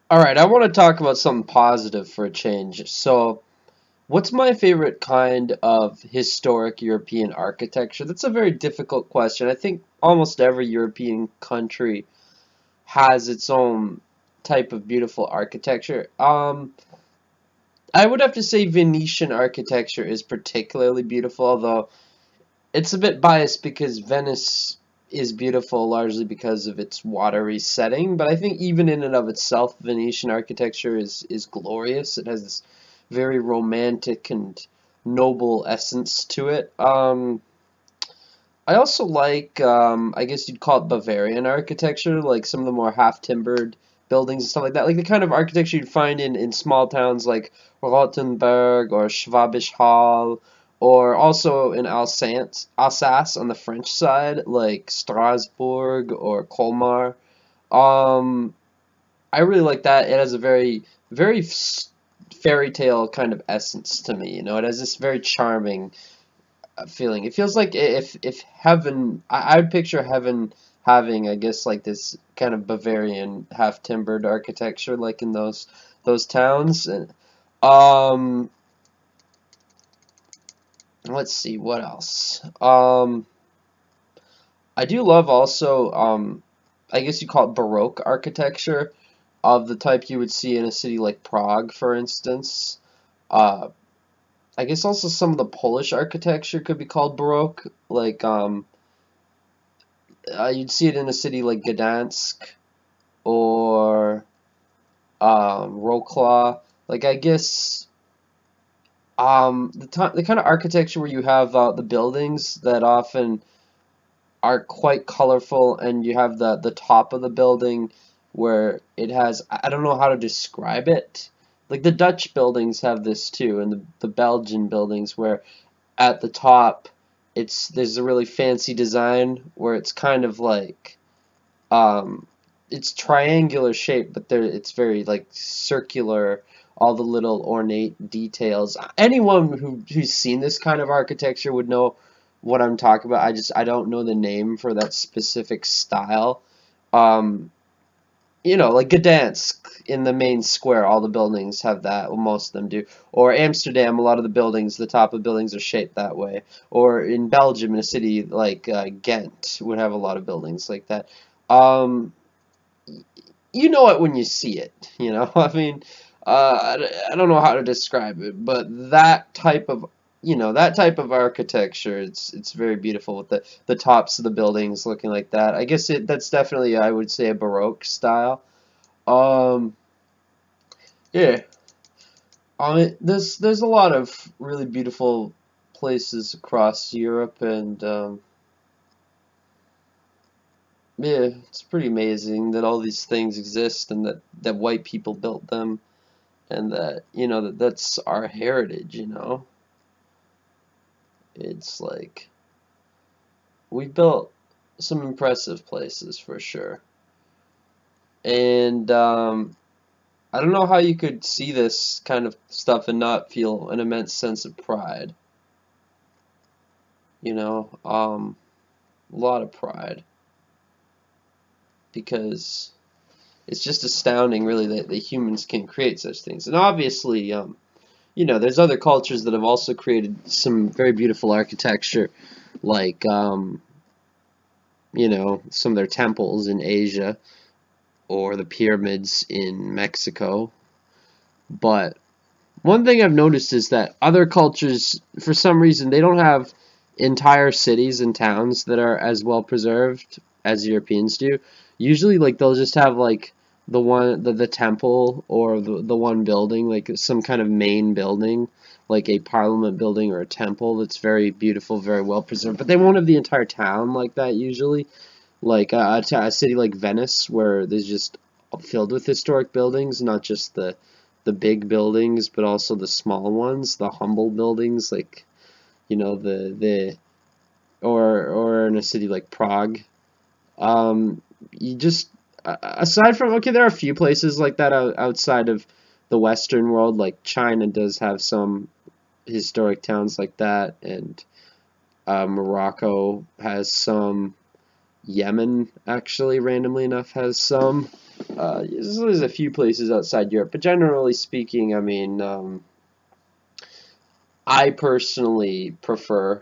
All right, I want to talk about something positive for a change. So, what's my favorite kind of historic European architecture? That's a very difficult question. I think almost every European country has its own type of beautiful architecture. I would have to say Venetian architecture is particularly beautiful, although it's a bit biased because Venice is beautiful largely because of its watery setting, but I think even in and of itself, Venetian architecture is glorious. It has this very romantic and noble essence to it. I also like, I guess you'd call it Bavarian architecture, like some of the more half-timbered buildings and stuff like that, like the kind of architecture you'd find in small towns like Rothenburg or Schwabisch Hall, or also in Alsace on the French side, like Strasbourg or Colmar. Um, I really like that. It has a very fairy tale kind of essence to me. You know, it has this very charming feeling. It feels like if heaven, I'd picture heaven having, I guess, like this kind of Bavarian half timbered architecture, like in those towns. And um, let's see what else. I do love also I guess you call it Baroque architecture of the type you would see in a city like Prague, for instance. Uh, I guess also some of the Polish architecture could be called Baroque, like you'd see it in a city like Gdansk or Wrocław. Like I guess the kind of architecture where you have the buildings that often are quite colorful, and you have the top of the building where it has, I don't know how to describe it. Like the Dutch buildings have this too, and the Belgian buildings where at the top there's a really fancy design where it's kind of like um, it's triangular shape, but it's very like circular. All the little ornate details. Anyone who's seen this kind of architecture would know what I'm talking about. I don't know the name for that specific style. Um, like Gdansk in the main square, all the buildings have that. Well, most of them do. Or Amsterdam, a lot of the buildings, the top of buildings are shaped that way. Or in Belgium, in a city like Ghent, would have a lot of buildings like that. Um, you know it when you see it, you know? I mean, I don't know how to describe it, but that type of architecture, it's very beautiful with the tops of the buildings looking like that. I guess that's definitely, I would say, a Baroque style. Um, yeah. There's a lot of really beautiful places across Europe, and yeah, it's pretty amazing that all these things exist and that white people built them, and that that's our heritage. It's like we built some impressive places for sure, and I don't know how you could see this kind of stuff and not feel an immense sense of pride. A lot of pride, because it's just astounding, really, that humans can create such things. And obviously, there's other cultures that have also created some very beautiful architecture, like some of their temples in Asia or the pyramids in Mexico. But one thing I've noticed is that other cultures, for some reason, they don't have entire cities and towns that are as well preserved as Europeans do. Usually, like they'll just have like the temple or the one building, like some kind of main building, like a parliament building or a temple that's very beautiful, very well preserved. But they won't have the entire town like that usually. Like a city like Venice, where there's just filled with historic buildings, not just the big buildings, but also the small ones, the humble buildings, like the or in a city like Prague. You just aside from, okay, there are a few places like that outside of the Western world, like China does have some historic towns like that, and Morocco has some. Yemen, actually, randomly enough, has some. There's a few places outside Europe, but generally speaking, I mean, I personally prefer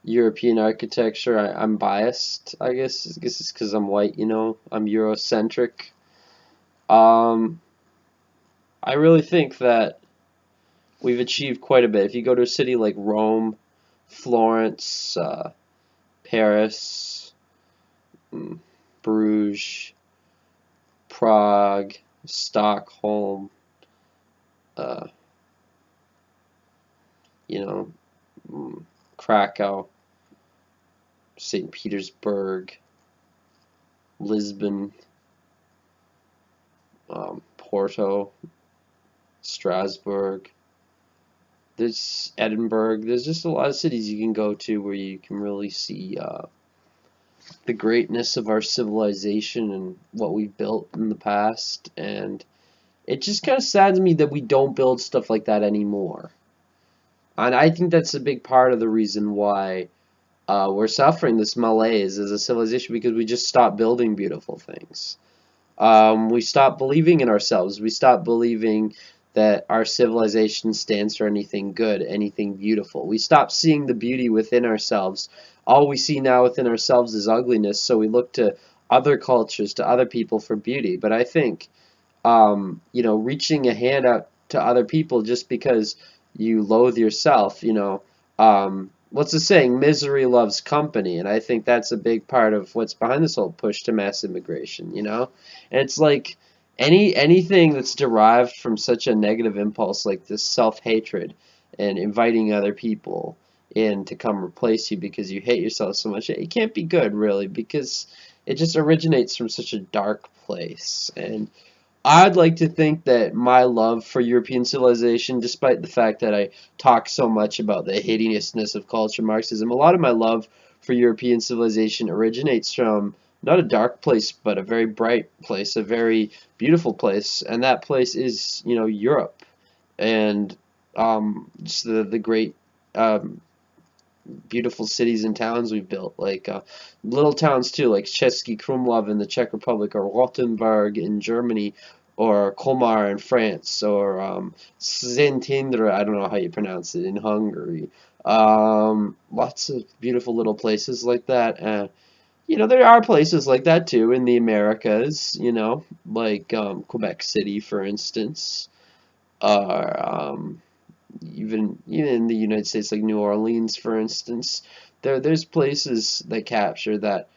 European architecture. I'm biased, I guess. I guess it's because I'm white, you know. I'm Eurocentric. Um, I really think that we've achieved quite a bit. If you go to a city like Rome, Florence, Paris, mm, Bruges, Prague, Stockholm, uh, you know, Krakow, St. Petersburg, Lisbon, Porto, Strasbourg. There's Edinburgh. There's just a lot of cities you can go to where you can really see the greatness of our civilization and what we've built in the past. And it just kind of saddens me that we don't build stuff like that anymore. And I think that's a big part of the reason why we're suffering this malaise as a civilization because we just stopped building beautiful things. We stopped believing in ourselves. We stopped believing that our civilization stands for anything good, anything beautiful. We stopped seeing the beauty within ourselves. All we see now within ourselves is ugliness, so we look to other cultures, to other people for beauty. But I think, reaching a hand out to other people just because you loathe yourself, what's the saying? Misery loves company, and I think that's a big part of what's behind this whole push to mass immigration, you know? And it's like anything that's derived from such a negative impulse like this self-hatred and inviting other people in to come replace you because you hate yourself so much, it can't be good, really, because it just originates from such a dark place. And I'd like to think that my love for European civilization, despite the fact that I talk so much about the hideousness of culture Marxism, a lot of my love for European civilization originates from not a dark place, but a very bright place, a very beautiful place, and that place is, Europe, and just the great um, beautiful cities and towns we've built, like little towns too, like Český Krumlov in the Czech Republic, or Rothenburg in Germany, or Colmar in France, or Szentendre, I don't know how you pronounce it, in Hungary. Lots of beautiful little places like that. There are places like that too in the Americas, like Quebec City, for instance, or even in the United States, like New Orleans, for instance, there's places that capture that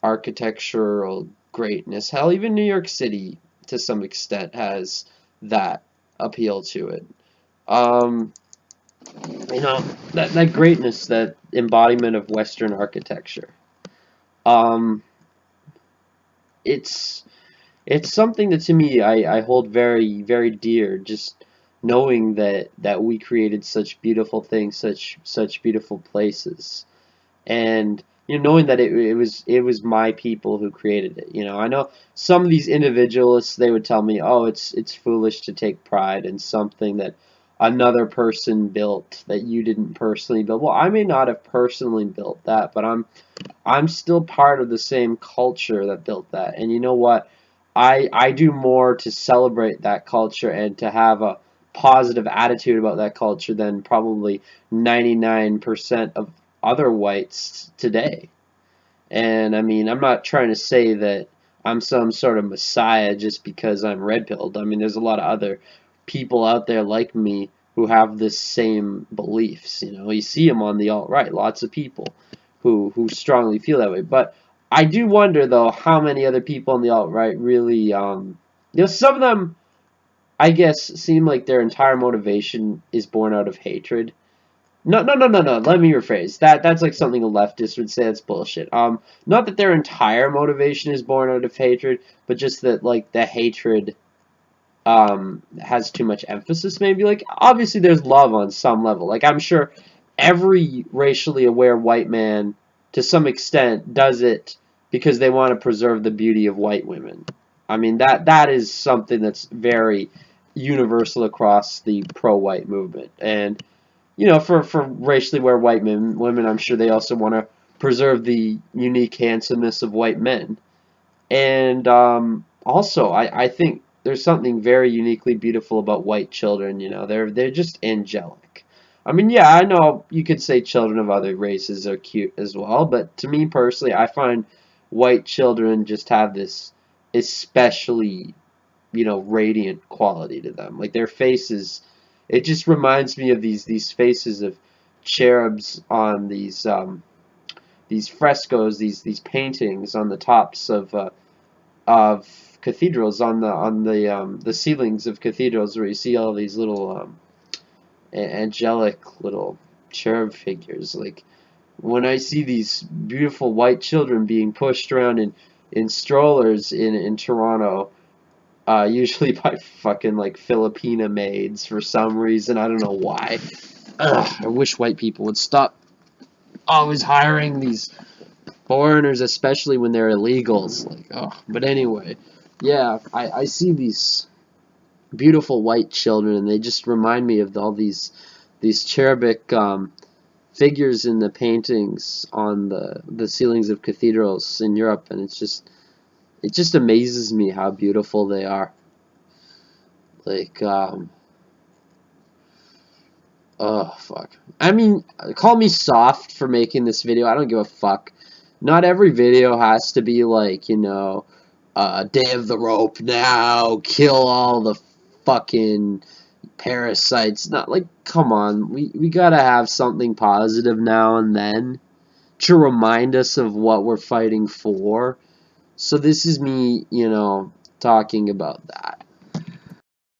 architectural greatness. Hell, even New York City, to some extent, has that appeal to it. Um, that greatness, that embodiment of Western architecture. Um, it's it's something that to me I hold very, very dear, just knowing that we created such beautiful things, such beautiful places, and knowing that it was my people who created it. I know some of these individualists, they would tell me, oh, it's foolish to take pride in something that another person built that you didn't personally build. Well, I may not have personally built that, but I'm still part of the same culture that built that. And you know what? I do more to celebrate that culture and to have a positive attitude about that culture than probably 99% of other whites today. And I mean, I'm not trying to say that I'm some sort of messiah just because I'm red-pilled. I mean, there's a lot of other people out there like me who have this same beliefs. You see them on the alt-right, lots of people who strongly feel that way. But I do wonder, though, how many other people on the alt-right really, some of them, I guess, seem like their entire motivation is born out of hatred. No, no, no, no, no. Let me rephrase. That's like something a leftist would say. That's bullshit. Not that their entire motivation is born out of hatred, but just that like the hatred has too much emphasis. Maybe like obviously there's love on some level. Like I'm sure every racially aware white man, to some extent, does it because they want to preserve the beauty of white women. I mean that is something that's very universal across the pro-white movement. And for racially aware white women, I'm sure they also want to preserve the unique handsomeness of white men. And also, I think there's something very uniquely beautiful about white children, you know. They're just angelic. I mean, yeah, I know you could say children of other races are cute as well, but to me personally, I find white children just have this especially, you know, radiant quality to them. Like their faces, it just reminds me of these faces of cherubs on these frescoes, these paintings on the tops of cathedrals, on the ceilings of cathedrals, where you see all these little angelic little cherub figures. Like when I see these beautiful white children being pushed around in strollers in Toronto, usually by fucking like Filipina maids for some reason. I don't know why. Ugh, I wish white people would stop always hiring these foreigners, especially when they're illegals. Like, oh, but anyway, yeah, I see these beautiful white children, and they just remind me of all these cherubic figures in the paintings on the ceilings of cathedrals in Europe, and it just amazes me how beautiful they are. Like, oh fuck. I mean, call me soft for making this video. I don't give a fuck. Not every video has to be like, you know, Day of the Rope now, kill all the fucking parasites. Not like, come on. We gotta have something positive now and then to remind us of what we're fighting for. So this is me, you know, talking about that.